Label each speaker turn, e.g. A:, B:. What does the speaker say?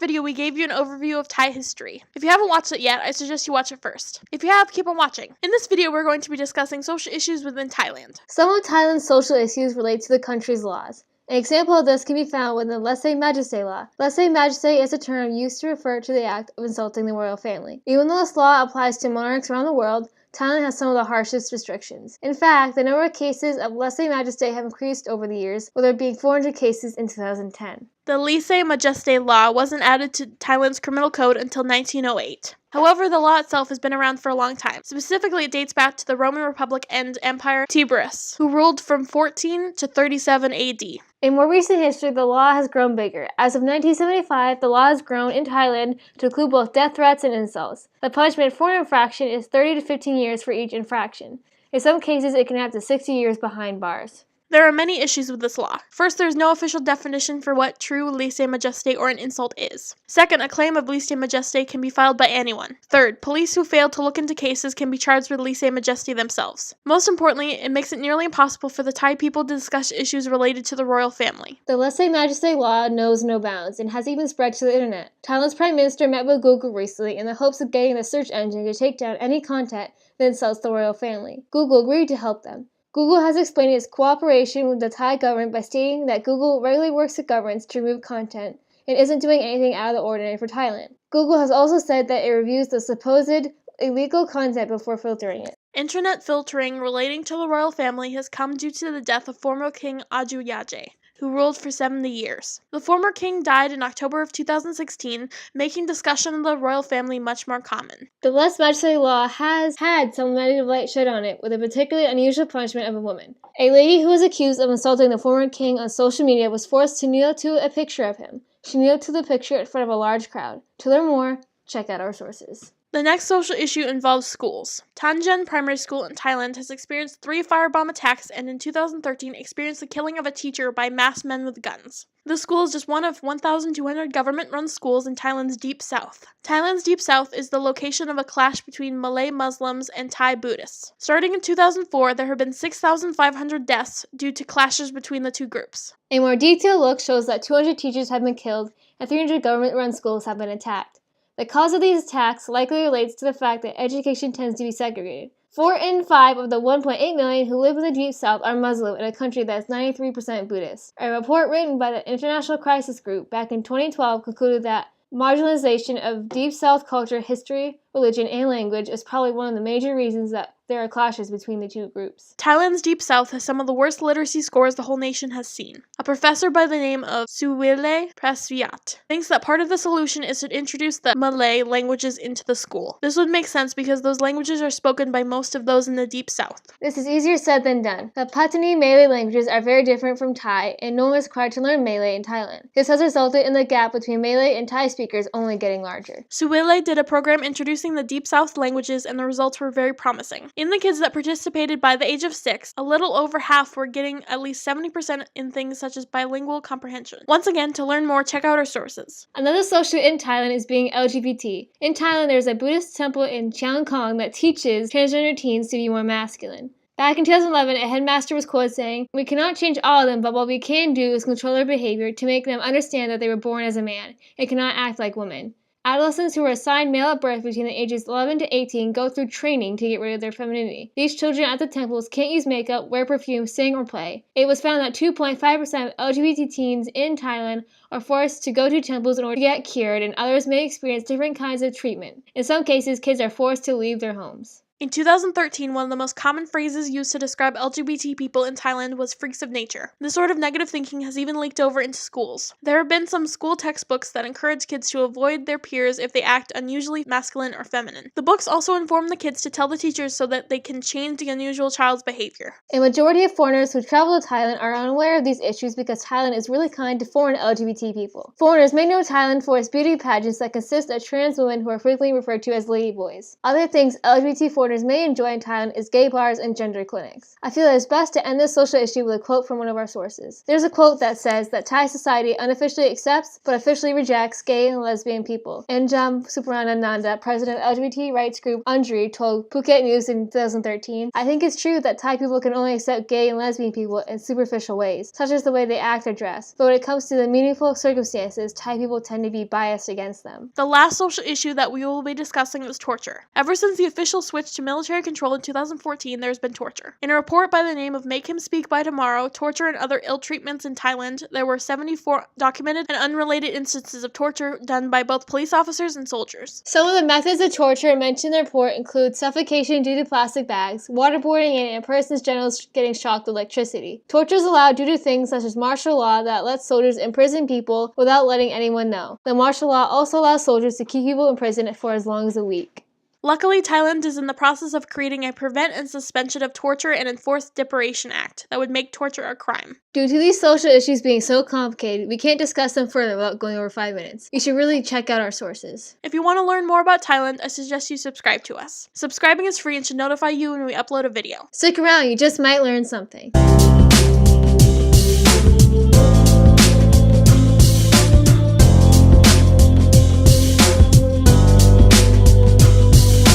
A: video, we gave you an overview of Thai history. If you haven't watched it yet, I suggest you watch it first. If you have, keep on watching. In this video, we're going to be discussing social issues within Thailand.
B: Some of Thailand's social issues relate to the country's laws. An example of this can be found within the lese-majesty law. Lese-majesty is a term used to refer to the act of insulting the royal family. Even though this law applies to monarchs around the world, Thailand has some of the harshest restrictions. In fact, the number of cases of lese-majesty have increased over the years, with there being 400 cases in 2010.
A: The lese-majesty law wasn't added to Thailand's criminal code until 1908. However, the law itself has been around for a long time. Specifically, it dates back to the Roman Republic and Empire Tiberius, who ruled from 14 to 37 AD.
B: In more recent history, the law has grown bigger. As of 1975, the law has grown in Thailand to include both death threats and insults. The punishment for an infraction is 30 to 15 years for each infraction. In some cases, it can have up to 60 years behind bars.
A: There are many issues with this law. First, there is no official definition for what true lese-majesty or an insult is. Second, a claim of lese-majesty can be filed by anyone. Third, police who fail to look into cases can be charged with lese-majesty themselves. Most importantly, it makes it nearly impossible for the Thai people to discuss issues related to the royal family.
B: The lese-majesty law knows no bounds and has even spread to the internet. Thailand's Prime Minister met with Google recently in the hopes of getting the search engine to take down any content that insults the royal family. Google agreed to help them. Google has explained its cooperation with the Thai government by stating that Google regularly works with governments to remove content and isn't doing anything out of the ordinary for Thailand. Google has also said that it reviews the supposed illegal content before filtering it.
A: Internet filtering relating to the royal family has come due to the death of former King Ajuyajay, who ruled for 70 years. The former king died in October of 2016, making discussion of the royal family much more common.
B: The lese-majesty law has had some negative light shed on it, with a particularly unusual punishment of a woman. A lady who was accused of insulting the former king on social media was forced to kneel to a picture of him. She kneeled to the picture in front of a large crowd. To learn more, check out our sources.
A: The next social issue involves schools. Tanjan Primary School in Thailand has experienced 3 firebomb attacks and in 2013 experienced the killing of a teacher by masked men with guns. The school is just one of 1,200 government-run schools in Thailand's Deep South. Thailand's Deep South is the location of a clash between Malay Muslims and Thai Buddhists. Starting in 2004, there have been 6,500 deaths due to clashes between the two groups.
B: A more detailed look shows that 200 teachers have been killed and 300 government-run schools have been attacked. The cause of these attacks likely relates to the fact that education tends to be segregated. 4 in 5 of the 1.8 million who live in the Deep South are Muslim in a country that is 93% Buddhist. A report written by the International Crisis Group back in 2012 concluded that marginalisation of Deep South culture, history, religion, and language is probably one of the major reasons that there are clashes between the two groups.
A: Thailand's Deep South has some of the worst literacy scores the whole nation has seen. A professor by the name of Suwile Prasviat thinks that part of the solution is to introduce the Malay languages into the school. This would make sense because those languages are spoken by most of those in the Deep South.
B: This is easier said than done. The Patani-Malay languages are very different from Thai, and no one is required to learn Malay in Thailand. This has resulted in the gap between Malay and Thai speakers only getting larger.
A: Suwile did a program introducing the Deep South languages and the results were very promising. In the kids that participated by the age of 6, a little over half were getting at least 70% in things such as bilingual comprehension. Once again, to learn more, check out our sources.
B: Another social in Thailand is being LGBT. In Thailand, there's a Buddhist temple in Chiang Khong that teaches transgender teens to be more masculine. Back in 2011, a headmaster was quoted saying, "We cannot change all of them, but what we can do is control their behavior to make them understand that they were born as a man and cannot act like women." Adolescents who are assigned male at birth between the ages 11 to 18 go through training to get rid of their femininity. These children at the temples can't use makeup, wear perfume, sing, or play. It was found that 2.5% of LGBT teens in Thailand are forced to go to temples in order to get cured, and others may experience different kinds of treatment. In some cases, kids are forced to leave their homes.
A: In 2013, one of the most common phrases used to describe LGBT people in Thailand was freaks of nature. This sort of negative thinking has even leaked over into schools. There have been some school textbooks that encourage kids to avoid their peers if they act unusually masculine or feminine. The books also inform the kids to tell the teachers so that they can change the unusual child's behavior.
B: A majority of foreigners who travel to Thailand are unaware of these issues because Thailand is really kind to foreign LGBT people. Foreigners may know Thailand for its beauty pageants that consist of trans women who are frequently referred to as ladyboys. Other things LGBT foreigners foreigners may enjoy in Thailand is gay bars and gender clinics. I feel that it's best to end this social issue with a quote from one of our sources. There's a quote that says that Thai society unofficially accepts but officially rejects gay and lesbian people. Anjam Suparanananda, president of LGBT rights group Undri, told Phuket News in 2013, "I think it's true that Thai people can only accept gay and lesbian people in superficial ways, such as the way they act or dress. But when it comes to the meaningful circumstances, Thai people tend to be biased against them."
A: The last social issue that we will be discussing is torture. Ever since the official switch to military control in 2014, there has been torture. In a report by the name of Make Him Speak by Tomorrow, Torture and Other Ill Treatments in Thailand, there were 74 documented and unrelated instances of torture done by both police officers and soldiers.
B: Some of the methods of torture mentioned in the report include suffocation due to plastic bags, waterboarding, and a person's genitals getting shocked with electricity. Torture is allowed due to things such as martial law that lets soldiers imprison people without letting anyone know. The martial law also allows soldiers to keep people in prison for as long as a week.
A: Luckily, Thailand is in the process of creating a Prevent and Suspension of Torture and Enforced Deportation Act that would make torture a crime.
B: Due to these social issues being so complicated, we can't discuss them further without going over 5 minutes. You should really check out our sources.
A: If you want to learn more about Thailand, I suggest you subscribe to us. Subscribing is free and should notify you when we upload a video.
B: Stick around, you just might learn something.